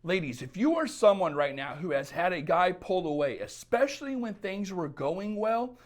Ladies, if you are someone right now who has had a guy pull away, especially when things were going well,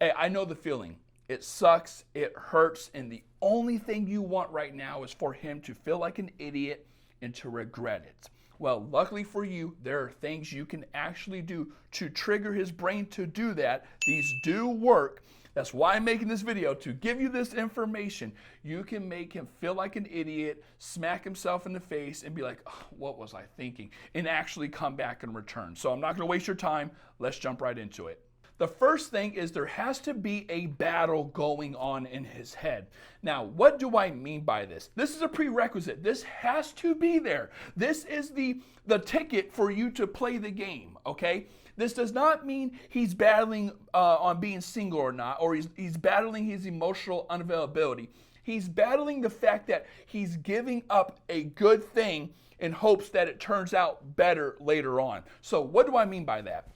I know the feeling. It sucks, it hurts, and the only thing you want right now is for him to feel like an idiot and to regret it. Well, luckily for you, there are things you can actually do to trigger his brain to do that. These do work. That's why I'm making this video, to give you this information. You can make him feel like an idiot, smack himself in the face, and be like, oh, what was I thinking? And actually come back and return. So I'm not going to waste your time. Let's jump right into it. The first thing is there has to be a battle going on in his head. Now, what do I mean by this? This is a prerequisite. This has to be there. This is the ticket for you to play the game, okay? This does not mean he's battling on being single or not, or he's battling his emotional unavailability. He's battling the fact that he's giving up a good thing in hopes that it turns out better later on. So what do I mean by that?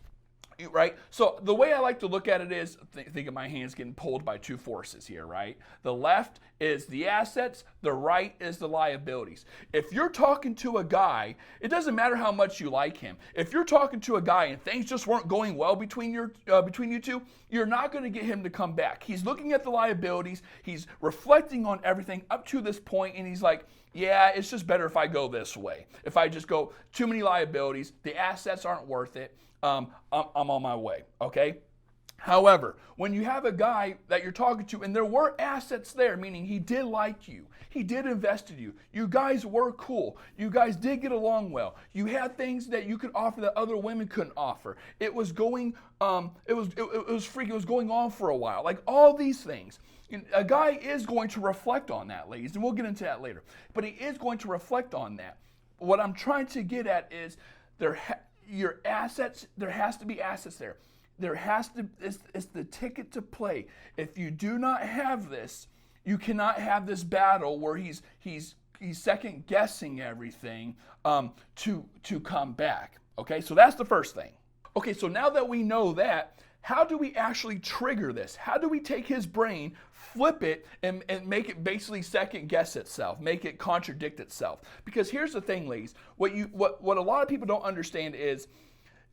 Right? So the way I like to look at it is, think of my hands getting pulled by two forces here, right? The left is the assets, the right is the liabilities. If you're talking to a guy, it doesn't matter how much you like him. If you're talking to a guy and things just weren't going well between you two, you're not going to get him to come back. He's looking at the liabilities, he's reflecting on everything up to this point, and he's like, yeah, it's just better if I go this way. If I just go too many liabilities, the assets aren't worth it. I'm on my way, okay? However, when you have a guy that you're talking to and there were assets there, meaning he did like you, he did invest in you, you guys were cool, you guys did get along well, you had things that you could offer that other women couldn't offer. It was going, it was going on for a while, like all these things. A guy is going to reflect on that, ladies, and we'll get into that later. But he is going to reflect on that. What I'm trying to get at is your assets, there has to be assets there. There has to, it's the ticket to play. If you do not have this, you cannot have this battle where he's second guessing everything to come back. Okay, so that's the first thing. Okay, so now that we know that, how do we actually trigger this? How do we take his brain, flip it, and make it basically second guess itself, make it contradict itself? Because here's the thing, ladies, what a lot of people don't understand is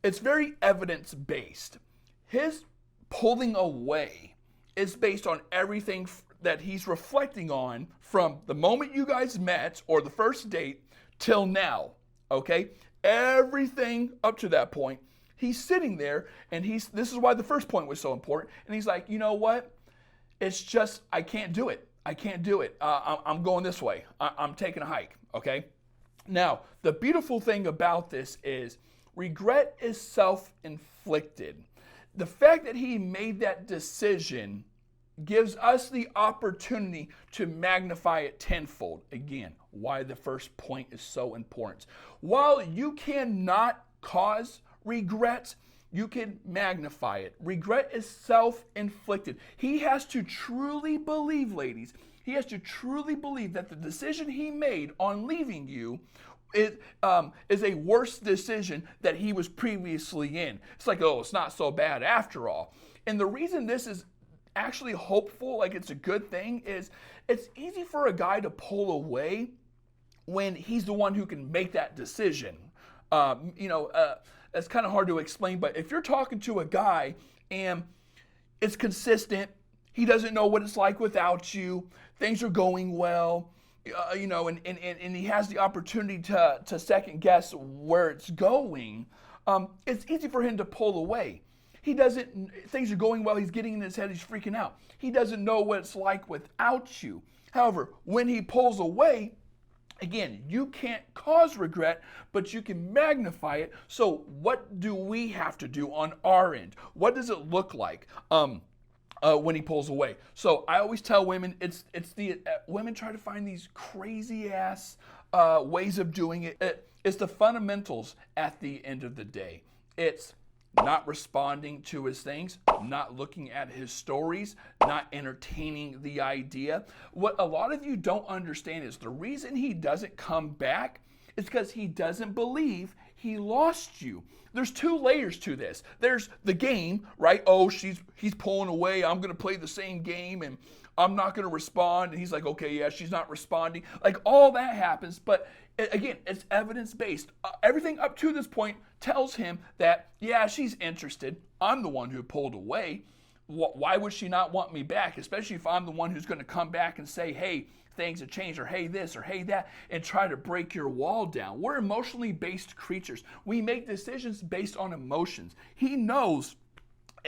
it's very evidence-based. His pulling away is based on everything that he's reflecting on from the moment you guys met or the first date till now, okay? Everything up to that point. He's sitting there, and this is why the first point was so important. And he's like, you know what? It's just, I can't do it. I can't do it. I'm going this way. I'm taking a hike, okay? Now, the beautiful thing about this is regret is self-inflicted. The fact that he made that decision gives us the opportunity to magnify it tenfold. Again, why the first point is so important. While you cannot cause regret, you can magnify it. Regret is self-inflicted. He has to truly believe, ladies, he has to truly believe that the decision he made on leaving you is a worse decision that he was previously in. It's like, oh, it's not so bad after all. And the reason this is actually hopeful, like it's a good thing, is it's easy for a guy to pull away when he's the one who can make that decision. It's kind of hard to explain, but if you're talking to a guy and it's consistent, he doesn't know what it's like without you, things are going well, and he has the opportunity to second guess where it's going, it's easy for him to pull away. Things are going well, he's getting in his head, he's freaking out. He doesn't know what it's like without you. However, when he pulls away, again, you can't cause regret, but you can magnify it. So what do we have to do on our end? What does it look like when he pulls away? So I always tell women, women try to find these crazy ass ways of doing it. It's the fundamentals at the end of the day. It's not responding to his things, not looking at his stories, not entertaining the idea. What a lot of you don't understand is the reason he doesn't come back is because he doesn't believe he lost you. There's two layers to this. There's the game, right? Oh, he's pulling away. I'm going to play the same game and I'm not going to respond. And he's like, okay, yeah, she's not responding. Like all that happens, but Again, it's evidence-based. Everything up to this point tells him that, yeah, she's interested. I'm the one who pulled away. Why would she not want me back? Especially if I'm the one who's going to come back and say, hey, things have changed, or hey this, or hey that, and try to break your wall down. We're emotionally based creatures. We make decisions based on emotions. He knows,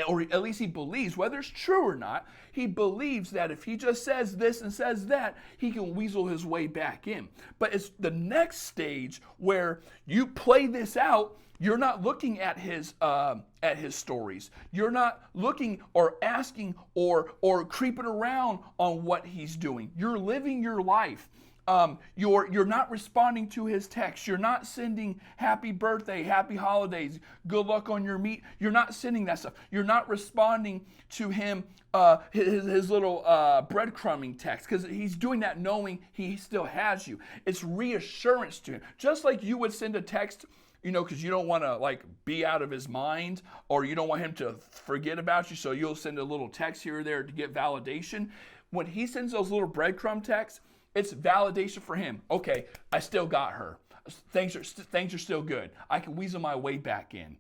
or at least he believes, whether it's true or not, he believes that if he just says this and says that, he can weasel his way back in. But it's the next stage where you play this out. You're not looking at his stories. You're not looking or asking or creeping around on what he's doing. You're living your life. You're not responding to his text. You're not sending happy birthday, happy holidays, good luck on your meet. You're not sending that stuff. You're not responding to him his little breadcrumbing text, because he's doing that knowing he still has you. It's reassurance to him. Just like you would send a text, because you don't want to like be out of his mind, or you don't want him to forget about you, so you'll send a little text here or there to get validation. When he sends those little breadcrumb texts, it's validation for him. Okay, I still got her. Things are still good. I can weasel my way back in.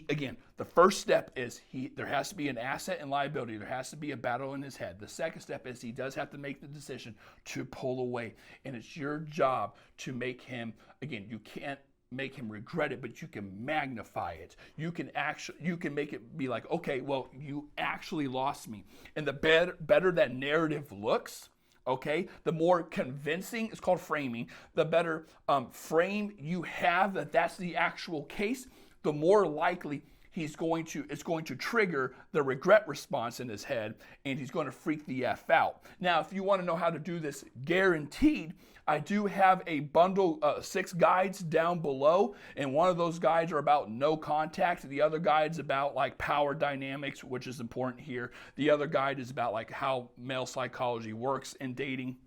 Again, the first step is there has to be an asset and liability. There has to be a battle in his head. The second step is he does have to make the decision to pull away. And it's your job to make him, again, you can't make him regret it, but you can magnify it. You can make it be like, okay, well, you actually lost me. And the better that narrative looks, okay, the more convincing, it's called framing, the better frame you have that's the actual case, the more likely it's going to trigger the regret response in his head, and he's going to freak the F out. Now, if you want to know how to do this guaranteed, I do have a bundle, 6 guides down below, and one of those guides are about no contact. The other guide's about like power dynamics, which is important here. The other guide is about like how male psychology works in dating.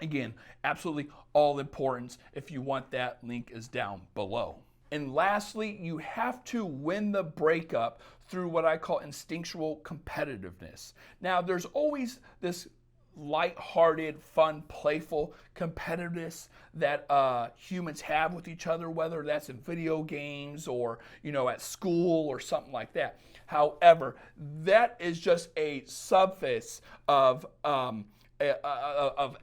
Again, absolutely all importance. If you want that, link is down below. And lastly, you have to win the breakup through what I call instinctual competitiveness. Now, there's always this light-hearted, fun, playful competitiveness that humans have with each other, whether that's in video games or at school or something like that. However, that is just a subface of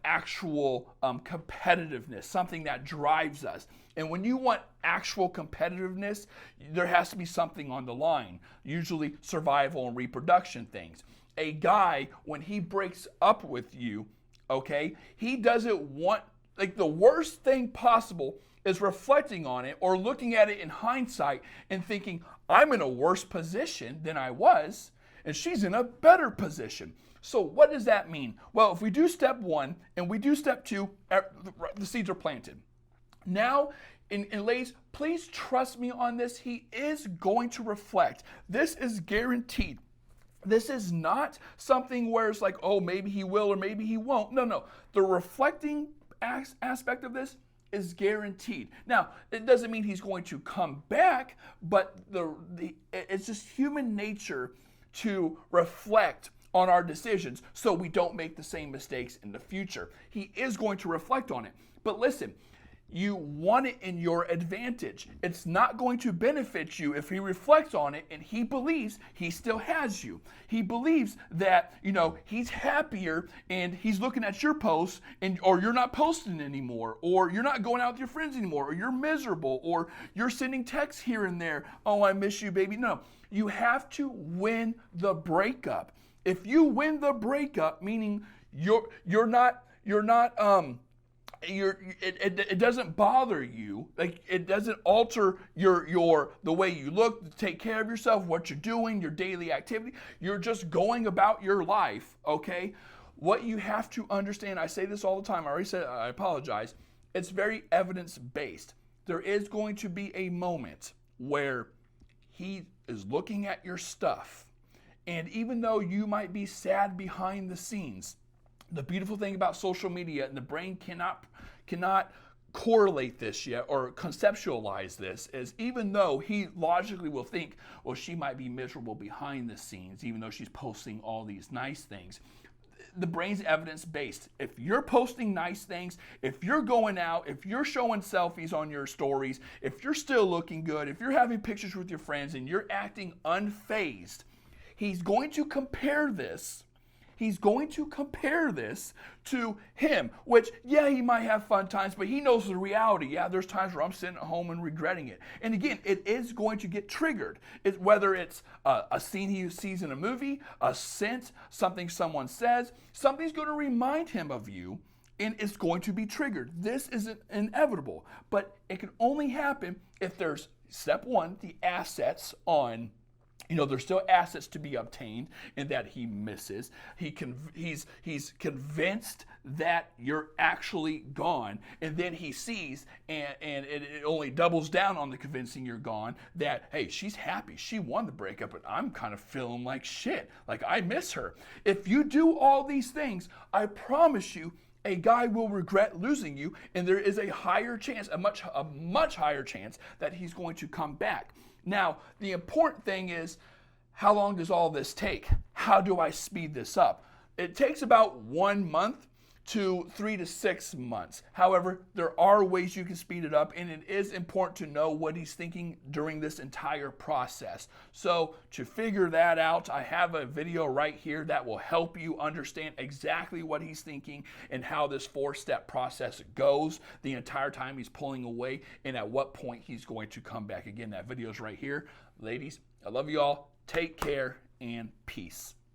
actual competitiveness, something that drives us. And when you want actual competitiveness, there has to be something on the line, usually survival and reproduction things. A guy, when he breaks up with you, okay, he doesn't want, like, the worst thing possible is reflecting on it or looking at it in hindsight and thinking, I'm in a worse position than I was, and she's in a better position. So what does that mean? Well, if we do step 1 and we do step 2, the seeds are planted. Now, and ladies, please trust me on this. He is going to reflect. This is guaranteed. This is not something where it's like, oh, maybe he will or maybe he won't. No. The reflecting aspect of this is guaranteed. Now, it doesn't mean he's going to come back, but it's just human nature to reflect on our decisions so we don't make the same mistakes in the future. He is going to reflect on it. But listen, you want it in your advantage. It's not going to benefit you if he reflects on it and he believes he still has you. He believes that, he's happier and he's looking at your posts or you're not posting anymore, or you're not going out with your friends anymore, or you're miserable, or you're sending texts here and there. Oh, I miss you, baby. No, you have to win the breakup. If you win the breakup, meaning it doesn't bother you, like it doesn't alter the way you look, to take care of yourself, what you're doing, your daily activity. You're just going about your life, okay? What you have to understand, I say this all the time, I already said it, I apologize, it's very evidence-based. There is going to be a moment where he is looking at your stuff, and even though you might be sad behind the scenes, the beautiful thing about social media, and the brain cannot correlate this yet or conceptualize this, is even though he logically will think, well, she might be miserable behind the scenes, even though she's posting all these nice things, the brain's evidence-based. If you're posting nice things, if you're going out, if you're showing selfies on your stories, if you're still looking good, if you're having pictures with your friends and you're acting unfazed, he's going to compare this. He's going to compare this to him, which, yeah, he might have fun times, but he knows the reality. Yeah, there's times where I'm sitting at home and regretting it. And again, it is going to get triggered. Whether it's a scene he sees in a movie, a scent, something someone says, something's going to remind him of you, and it's going to be triggered. This isn't inevitable, but it can only happen if there's, step one, the assets on. There's still assets to be obtained in that he misses. He's convinced that you're actually gone, and then he sees, and it only doubles down on the convincing you're gone, that, hey, she's happy. She won the breakup, but I'm kind of feeling like shit. Like, I miss her. If you do all these things, I promise you, a guy will regret losing you, and there is a higher chance, a much higher chance that he's going to come back. Now, the important thing is, how long does all this take? How do I speed this up? It takes about 1 month to 3 to 6 months. However, there are ways you can speed it up, and it is important to know what he's thinking during this entire process. So to figure that out, I have a video right here that will help you understand exactly what he's thinking and how this 4-step process goes the entire time he's pulling away, and at what point he's going to come back. Again, that video is right here. Ladies, I love you all. Take care and peace.